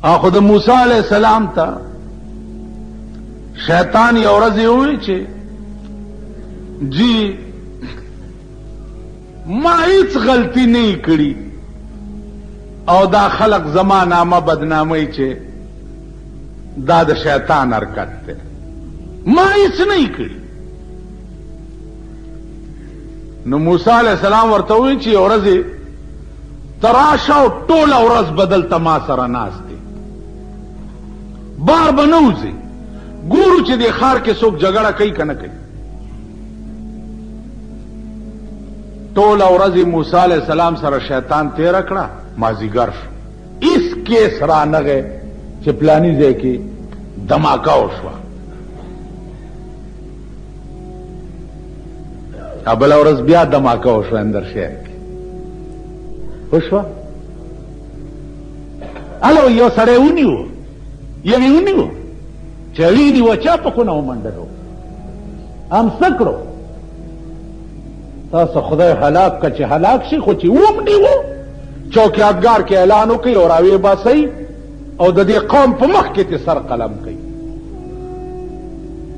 خود موسی علیہ السلام تا شیطان یو ورځ وی چې جی ما هیڅ غلطی نه کړی او دا خلق زما نامه بدنامي چې دا د شیطان حرکت ده، ما هیڅ نه کړی. نو موسی علیہ السلام ورته وی چې یو ورځ تراشه او ټوله ورځ بدل تما سره ناست دی، بار به نه وځي، ګورو چې د ښار کې څوک جګړه کوي که نه کوي. ټوله ورځ موسی علیہ السلام سره شیطان تیره کړه، مازیګر شو، هیڅ کیس رانغی چې پلاني ځای کې دماکه وشوه. بله ورځ بیا دماکه وشوه اندر شهر کې وشوه. هلو یو سړی ونیو، یوې ونیو چې هغې دې وچا په خونه ومنډلو، هم څه کړو؟ تاسو خدای هلاک که چې هلاک شي، خو چې ومنیو چوکیادګار کې اعلان وکړي او راویې باسئ او د دې قوم په مخ کې تې سر قلم کوي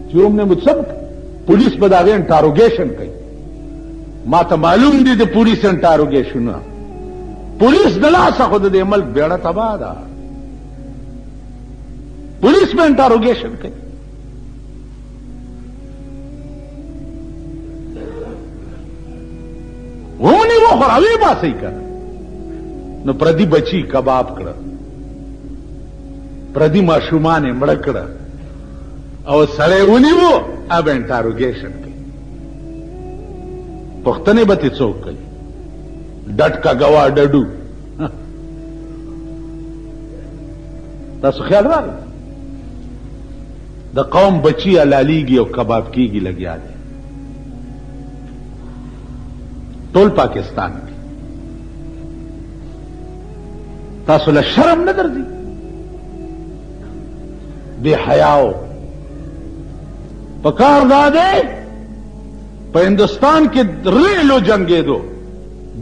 چې ومنې څه پولیس به د هغې انټاروګیشن کوي. ما ته معلوم دي د پولیس انټاروګیشنونه، پولیس د لاسه خو د دې ملک بیړه تباه ده، پولیس به انټاروګیشن کوي. ونیو خو راویې باسئ که نه. نو پردي بچي کباب کړه، پردي ماشومان یې مړه کړه او سړی ونیو، اب انټاروګیشن کوي. پوښتنې به ترې څوک کوي؟ ډډ کا ګوا ډډو. تاسو خیال راغی؟ د قوم بچي حلالیږي او کباب کیږي لګیا دی ټول پاکستان کې. تاسو له شرم نه درځي؟ بے حیاو پکار دا دی په هندوستان کې ریلو جنگېدو،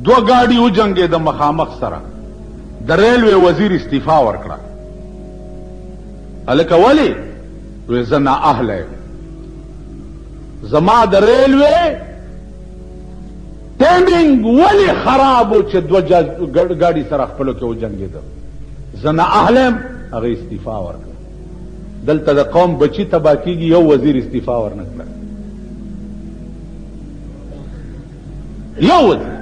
دو گاڑی و جنگېده مخامخ سره، د ریلوے وزیر استعفا ورکړه. هلکه ولې؟ وی زه نااهله یم، زما د ریلوے ټیمینګ ولې خراب و چې دو گاڑی سره خپلو کې و جنگېده، زه نااهله یم. هغه استعفا ورکړه. دلته د قوم بچی تباه کېږي، یو وزیر استعفا ورنه کړه، یو وزیر.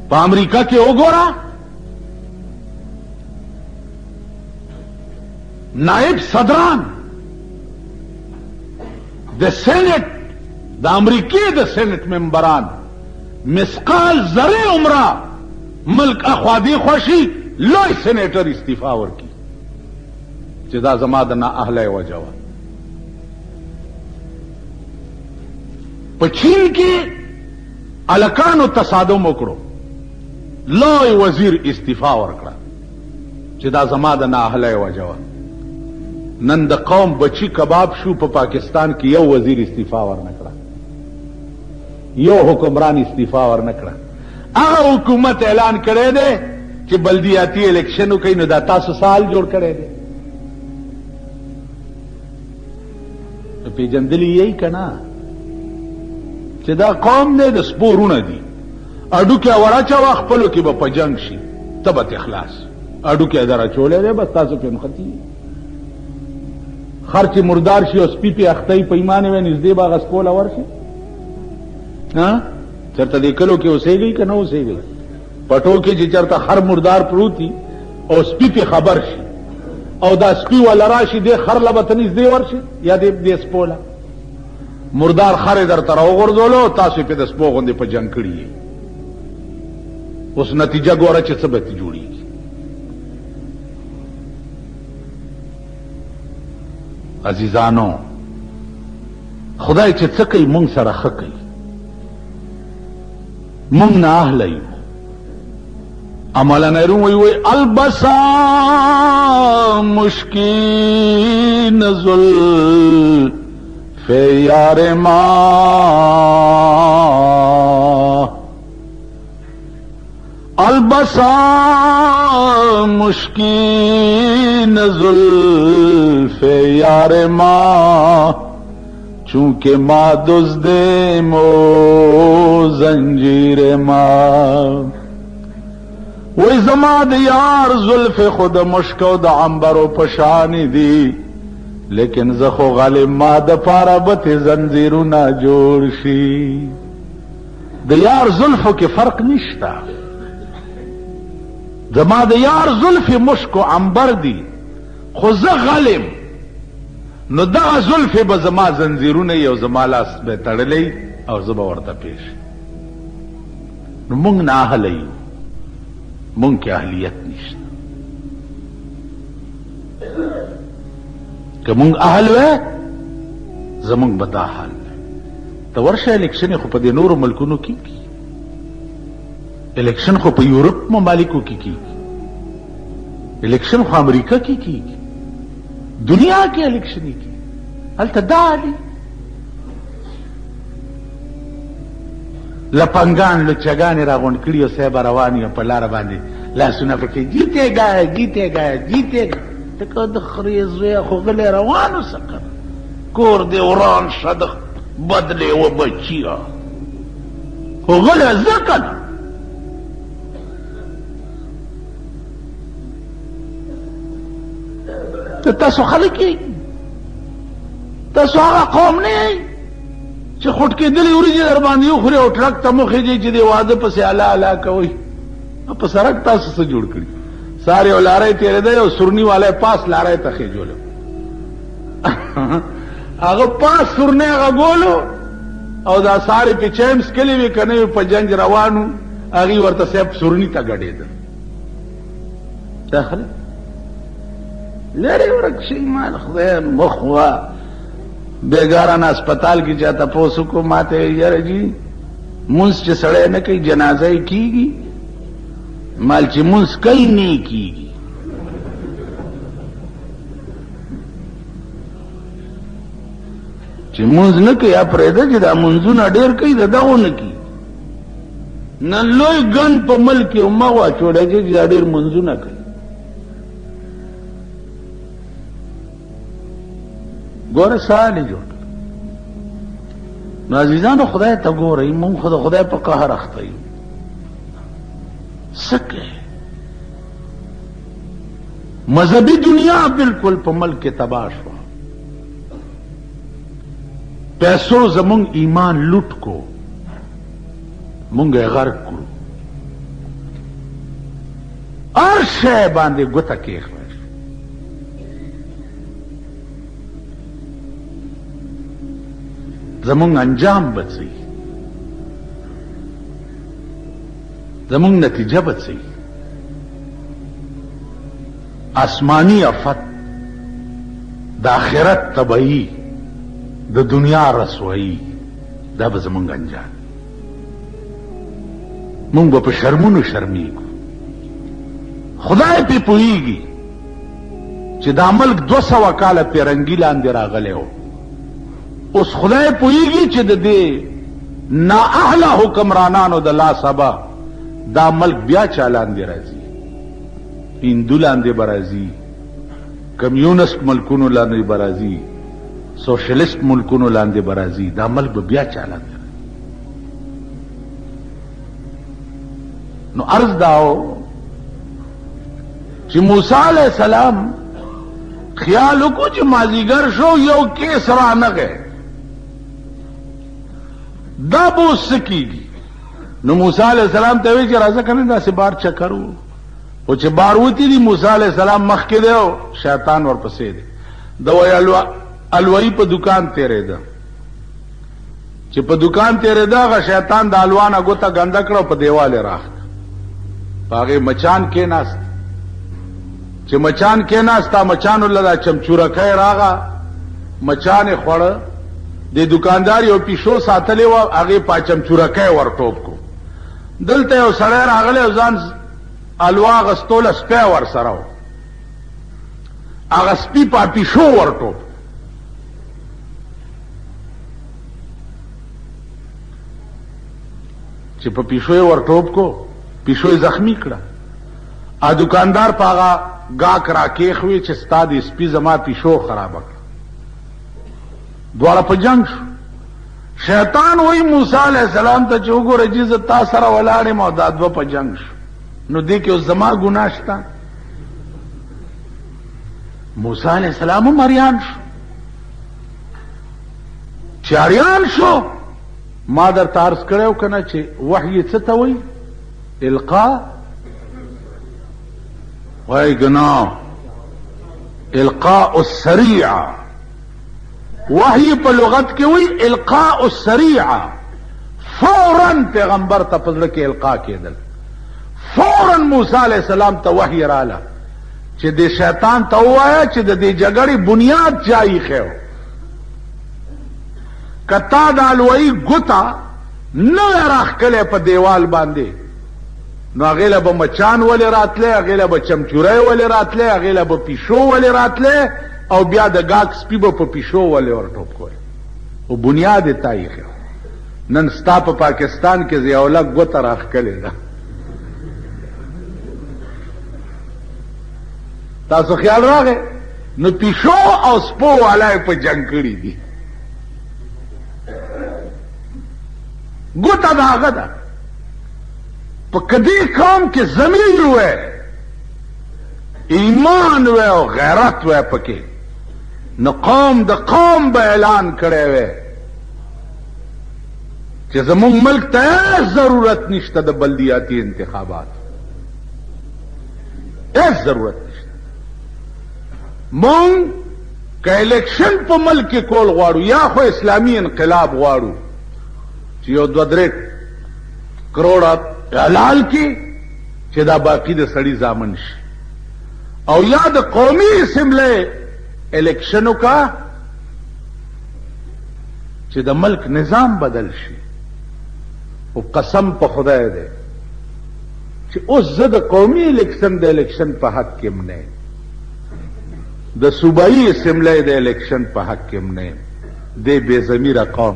په امریکا کې وګوره، نائب صدران د سینټ د امریکې د سینټ ممبران مسقال ذره عمره ملک اخوادی خوشي لوی سینیټر استعفا ورکي چې دا زما د نااهلی وجه وه. په چین کې الکانو تصادم وکړو، لوی وزیر استعفا ورکړه چې دا زما د نااهلی وجه وه. نن د قوم بچی کباب شو، په پاکستان کې یو وزیر استعفا ورنه کړه، یو حکمران استعفا ورنه کړه. هغه حکومت اعلان کړی دی چې بلدیاتی الیکشن وکړي، نو دا تاسو سال جوړ کړی دی. پیژندلی یې که نه چې دا قوم دی د سپورونه دي، اډوکې وراچوه خپلو کې به په جنگ شي، ته به اخلاص اډوکې در اچولی دی، بس تاسو پې نښتي. خر چې مردار شي او سپي پې اختی په ایمان وی نږدې به هغه سپوله ورشي. چېرته دې کلو کې اوسېږئ که نه اوسېږئ؟ پټو کې چې چېرته خر مردار پروتي او سپي پې خبر شي او دا سپي والا راشي، دې خر له به ته نږدې ورشي یا دې سپوله؟ مردار خر یې درته راوغورځولو، تاسو یې پې د سپو غوندې په جنګ کړي یې. اوس نتیجه ګوره چې څه به ترې جوړېږي. عزیزانو، خدای چې څه کوي مونږ سره ښه کوي، مونږ نااهله یو. عملا نیرون وی البسا مشکی نزل فی یار ما البسا مشکین زلف یار ما چونکہ ما دزدے مو زنجیر ما وی زماد یار زلف خود مشکو دا عنبرو پشانی دی لیکن زخو غالب ما دا پارا بت زنجیرو نا جوڑ شی دا یار زلفو کی فرق نشتا زما د یار زلف مشک و عنبر دی خو زه غلم نو دغه زلف به زما زنځیرونه یو زما لاس به تړلی او زه به ورته پیش نو مونږ نه اهله یو مونږ کې اهلیت نشته که مونږ اهل وی زمونږ به دا حال ته ورشه الیکشن خو په دې نورو ملکونو کې الیکشن خو په یورپ ممالکو کې کیږي الیکشن خو امریکا کې کیږي دنیا کې الیکشن کیږي هلته دا دي لپنګان لچګانې راغونډ کړي او صاحب روان یو په لاره باندې لاسونه پکې جیتے گا ته که د خرې زویه خو غلی روانو سکه کور دې وران شه د بدلې و بچیه خو غلی زه کنه تاسو خلک یې تاسو هغه قوم نه یې چې خوټ کېدلې وریجې در باندې وخورې او ټرک ته مخېږي چې د واده پسې الا الا کوئ په سړک تاسو څه جوړ کړي سارے او لارې تېرېدی او سورني والی پاس لارې ته خېجولو هغه پاس سورنی هغه ګولو او دا سارې پې چیمس کلي وې که نه وې په جنج روانو هغې ورته صاحب سورني ته ګډېده دا خلک لري ورک شي مال خدای مخوا بیګاران اسپیټال کې چاته پوسو کو ماته یاره جی منس چې سړی نه کوي جنازه یې کیږي مال چې منس کوي نه کیږي چې منس نه کوي پرېږده چې دا منځونه ډېر کوي د دغو نه کوي نن لوی ګن په ملک کې مه واچوړه چې دا ډېر منځونه کوي ګوره سالی جوړ نو عزیزانو خدای ته ګورئ مونږ خو د خدای په قهر اخته یو څه کوې مذهبي دنیا بالکل په ملک کې تباه شوه پیسو زمونږ ایمان لوټ کو مونږ یې غرق کړو هر شی باندې ګوته کېښوه زمونږ انجام بڅي زمونږ نتیجه بڅي آسمانی افت د آخرت تبعی د دنیا رسوایی دا به زمونږ انجام مونږ به په شرمونو شرمیږو خدای پې پوهیږي چې دا ملک 200 کاله پیرنګي لاندې راغلی و اوس خدای پوهیږي چې د دې نااهله حکمرانانو د لاسبه دا ملک بیا چا لاندې راځي هندو لاندې به راځي کمیونست ملکونو لاندې به راځي سوشلیست ملکونو لاندې به راځي دا ملک به بیا چا لاندې راځي نو عرض داو چې موسی علیہ السلام خیال وکړو چې مازیګر شو یو کیس رانغی دا به اوس څه کېږي نو موسی علیہ السلام ته وی چې راځه که نه داسې بار چکر و خو چې بار وتي دي موسی علیہ السلام مخکې دی او شیطان ورپسې دی د وی الوایي په دکان تېرېده چې په دکان تېرېده هغه شیطان د الوا نه ګوته ګنده کړه او په دیوال یې راښکه په هغې مچان کېناست چې مچان کېناستا مچانو له دا چمچورکی راغه مچان یې خوړه د دکاندار یو پیشو ساتلی وه هغې په چمچورکی ورټوپ کو دلته یو سړی راغلی او ځان الوا اغستوله سپی ورسره و هغه سپي په پیشو ورټوپ چې په پیشو یې ورټوپ کو پیشو زخمی کړه. ا دکاندار پاغا گاک را کېخوي چې ستا د سپي زما پیشو خراب کړه. دواړه په جنگ شو. شیطان وی موسی علیہ السلام ته چې وګوره چې زه تا سره ولاړم او دا دوه په جنگ شو نو دې کې زما ګناه شته. موسی علیہ السلام هم اریان شو. چې اریان شو ما در تارس کړو کنه چې وحی څه ته وی القاء وای ګناه القاء السریع. وحی په لغت کې وی القاء السریع. فورا پیغمبر ته پزړه کې القاء کېدل. فورا موسی علیہ السلام ته وحی رااله چې د شیطان ته وایا چې د دې جګړې بنیاد چای خو کتا د الوی ګوتا نو راخکله په دیوال باندې نو هغه به مچان ولې راتله هغه به چمچورای ولې راتله هغه به پیشو ولې راتله او بیا د گاک سپی به په پیشو ولې ورټوپ کوي او بنیاد تاریخ نن ستا په پاکستان کې زیاوله ګوتا راخکله ده. تاسو خیال راغی نو پیشو او سپو والای په جنگ کړی دي. ګوتا دا هغه ده په کدی قوم کې ضمیر وای ایمان وای او غیرت وای پکې نو قوم د قوم به اعلان کړی وای چې زموږ ملک ته ضرورت نشته د بلدیاتی انتخابات. هیڅ ضرورت نشته. مونږ که الیکشن په ملک کې کول غواړو یا خو اسلامي انقلاب غواړو چې یو 2-3 کروڑه حلال کی چې دا باقی د سړی زامن شي او یا د قومي اسمبلی الیکشنو کا چې د ملک نظام بدل شي. او قسم په خدای دی چې اوس زه د قومي الیکشن په حق کې نه د صوبایي اسمبلی د الیکشن په حق کې نه دی بے ضمیره قوم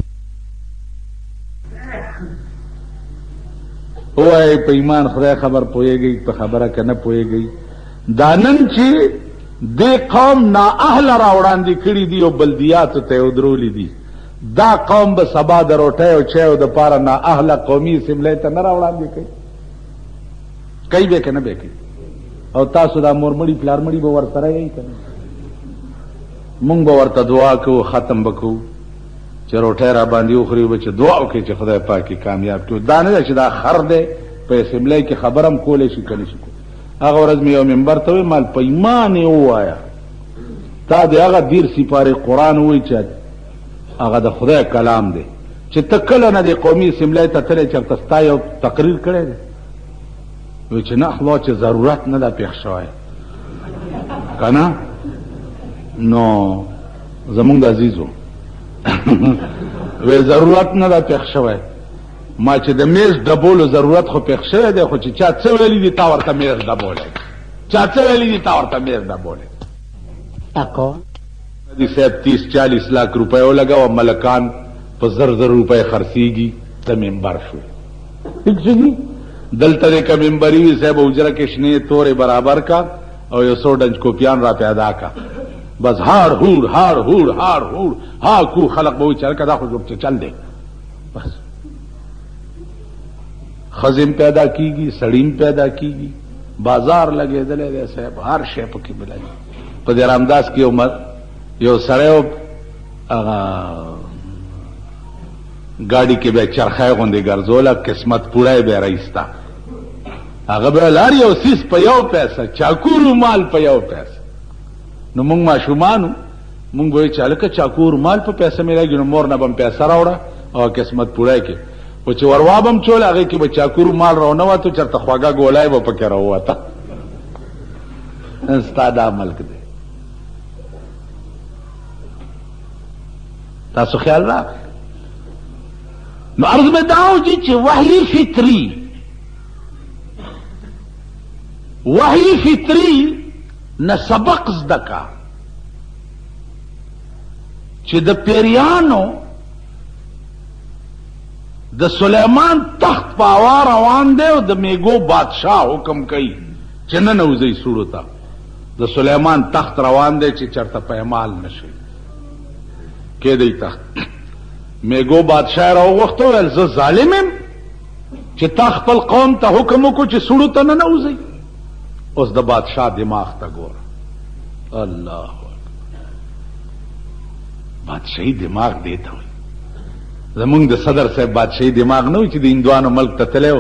وای په ایمان خدای خبر پويږي په خبره کنه پويږي. دانن چې د قوم نا اهل راوړاندې کړی دی او بلدیات ته ودرولې دي دا قوم به سبا د روټه او چایو د پاره نا اهل قومي اسمبلی ته نه راوړاندې کوي به کنه به کوي. او تاسو دا مورمړی پلارمړی به ورسره یې کنه مونږ به ورته دعا کوو ختم وکړو چې روټه را باندې وخوري به چې دعا وکړي چې خدای پاکي کامیاب کړي. دا نه چې دا خر دی په اسمبلی کې خبرم کولې شي کلی شي. هغه ورځ مې یو منبر ته وی مال په ایمان یې ووایا تا د هغه دیر سپاره قرآن وی چې هغه د خدای کلام دی چې ته کله نه د قومي اسمبلی ته تللی چېرته ستا یو تقریر کړی دی وی چې نه خلا چې ضرورت نه ده پېښ شوی که نه نو زمونږ د عزیزو وی ضرورت نه ده پېښ شوی. ما چې د میز ډبولو ضرورت خو پېښ شوی دی خو چې چا څه ویلي دي تا ورته میز ډبولی چا څه ویلي دي تا ورته میز ډبولی. دی صاحب 30-40 لاکھ روپے ولګاو ملکان په 1000 روپے خرڅيږي ته منبر شو. دلته د کمنبري وی صاحب اجره کې شنه تورې برابر کا او یو 100 ډنج کوپیان را پیدا کا بس هار هور ها کو خلق به چل کدا خو جوړ چل دی بس خزم پیدا کیږي سړیم پیدا کیږي بازار لګېدلې دی صاحب هر شی پکې ملای. په دې رامداس کې عمر یو سړیو گاڑی کې به چرخای غوندې ګرځوله قسمت پوره به راایستا هغه به لار یو سیس په یو پیسه چاکور مال په یو پیسه. نو مونږ ماشومانو مونږ وای چالک چاکور مال په پیسه ملایږي نو مور نه بم پیسې راوړه او قسمت پوره کې او چې وروابم چول هغه کې به چاکور مال راونه وته چرته خواګه ګولای به پکې راوته. استاد ملک دی تاسو خیال راغ. نو عرض میں داو جی چې وحی فطری نه سبق زدکا چې د پیریانو د سلیمان تخت پاوا روان دی او د میګو بادشاہ حکم کوي چې نه نوځي سوړو ته. د سلیمان تخت روان دی چې چرته پېمال نشي کې دی تخت. میګو بادشاہ راوغوښته ویل زه ظالم یم چې تا خپل قوم ته حکم وکړو چې سوړو ته نه نوځي. اوس د بادشاہ دماغ ته ګوره. الله بادشاہي دماغ دی ته وایي. زمونږ د صدر صاحب بادشاہي دماغ نه وي چې د هندوانو ملک ته تللی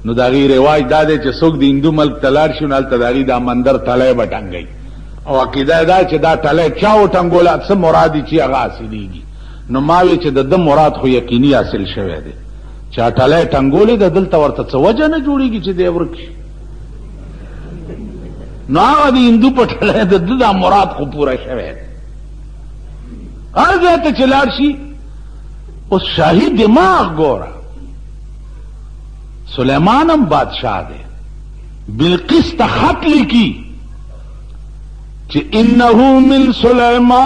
نو د هغې رواج دا دی چې څوک د هندو ملک ته لاړ شي نو هلته د هغې دا مندر تلی به ټنګوي او عقیده یې دا چې دا ټلی چا وټنګوله څه مراد چې هغه حاصلېږي. نو ما وی چې د ده مراد خو یقیني حاصل شوی دی. چا ټلی ټنګولې ده دلته ورته څه وجه نه جوړېږي چې دی ورک شي. نو هغه د هندو په ټلی د ده دا مراد خو پوره شوی دی. هر ځای ته چې لاړ شي اوس شاهي دماغ ګوره. سلیمان هم بادشاہ دے. بلقیس ته خط لیکي چې انه من سلیمان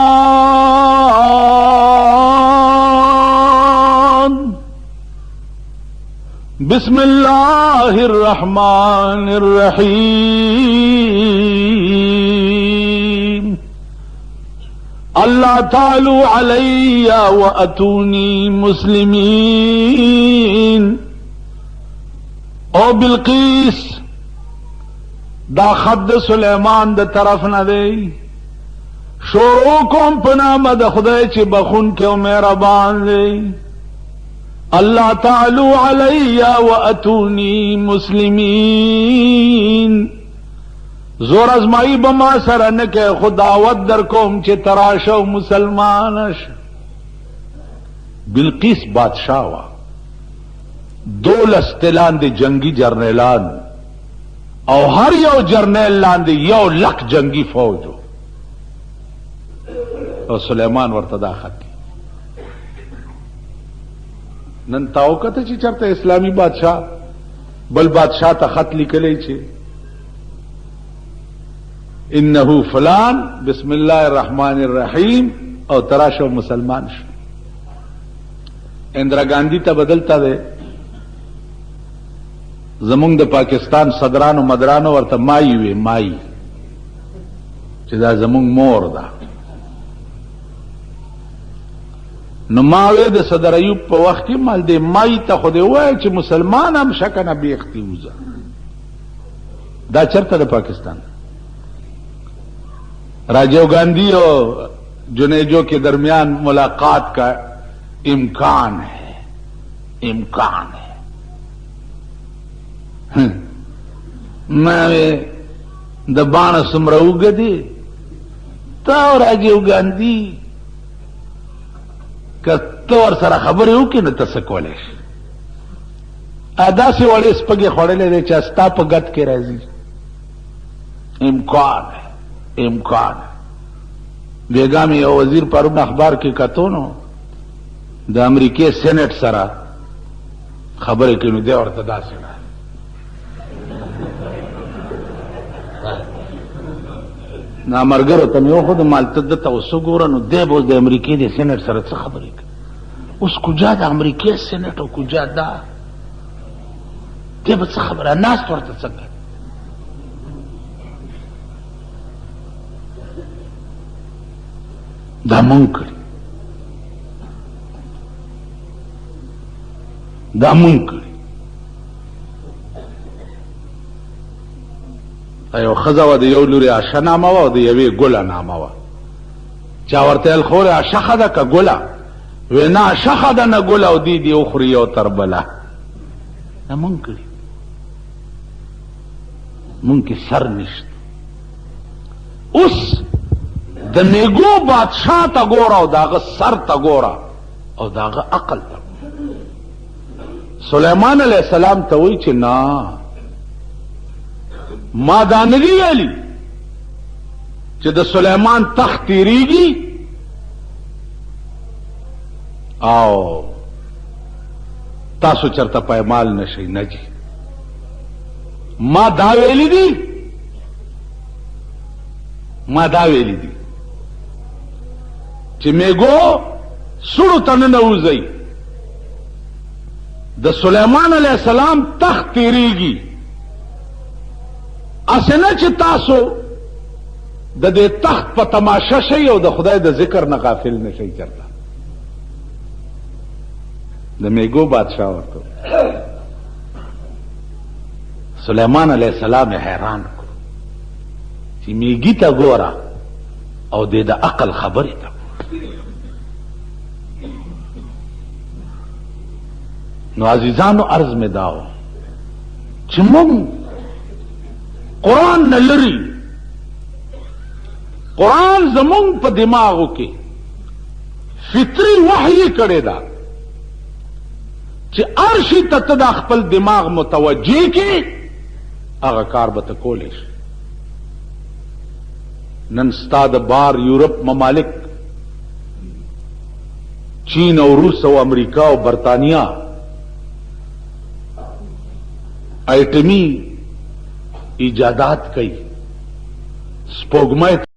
بسم الله الرحمن الرحیم اللہ تعالی علی واتونی مسلمین. او بلقیس دا خط سلیمان د طرف نه دی. شروع کوم په نامه د خدای چې بخونکی او مهربان دی. اللہ تعالی علی واتونی مسلمین. زور ازمائی بما سره نه کې خو دعوت در کوم چې تراشو مسلمان شه. بلقیس بادشاہ وا. 12 لاندې جنگی جرنیلان او هر یو جرنیل لاندې 1,00,000 جنگی فوجو. او سلیمان ورته دا خط نن تاو کته چې چرته اسلامی بادشاہ بل بادشاہ ته خط لیکلی چې انه فلان بسم الله الرحمن الرحیم او تراشو مسلمان شو. اندرا گاندھی ته بدلتا ده. زمونږ د پاکستان صدرانو مدرانو ورته مای وي مای چې دا زمونږ مور ده. نو ما وی د صدر ایوب په وخت کې مال دې مای ته خو دې وایي چې مسلمان هم شکنه بیختی وزه. دا چرته د پاکستان راجیو گاندھی اور جنیجو کے درمیان ملاقات کا امکان ہے. میں د باڼه څومره اوږده دی تا او راجیو ګاندھی که ته ورسره خبرې وکړې نو ته څه کولی شي. داسې وړې سپږې خوړلی دی چې ستا په ګد کې راځي. امکان بیګا مې یو وزیر پرون اخبار کې کتو نو د امریکې سینټ سره خبرې کوي نو دی ورته داسې نه نامرګرو ته مې وښود مال ته دته اوس وګوره نو دی به اوس د امریکې د سینټ سره څه خبرې کوي. اوس کوجا د امریکې سینټ او کوجا دا دی به څه خبره ناست ورته څه کوي. دا مونږ کړي یو ښځه وه د یو لورې عشه نامه وه او د یوې ګله نامه وه. چا ورته ویل خورې عشه ښه ده که ګله؟ وی نه عشه ښه ده نه ګله او دې وخوري یو تر بله. دا مونږ کړي. مونږ کې سر نشته. اوس د میګو بادشاہ ته ګوره او داغه سر ته ګوره او داغه عقل ته. سلیمان علیہ السلام ته وایي چې نه ما دا نه دي ویلي چې د سلیمان تخت تیریږي او تاسو چرته پایمال نشئ. نه جي ما دا ویلي دي چې میګو سړو ته نه نوځئ د سلیمان علیہ السلام تخت تیریږي اسنه چې تاسو د دې تخت په تماشا شئ او د خدای د ذکر نه غافل نشئ چرته د میګو بادشاہ ورته سلیمان علیہ السلام حیران کو چې میګی ته ګوره او د عقل خبرې ته نو عزیزانو عرض میں داو چې موږ قرآن نه لري قرآن زمونږ په دماغو کې فطري وحی کړی دا چې ارشي ته ته د خپل دماغ متوجه کې هغه کار به ته کولی شي نن ستا د بار یورپ ممالک چین او روس او امریکا او برطانیہ ایٹمی ایجادات کئی سپوږمۍ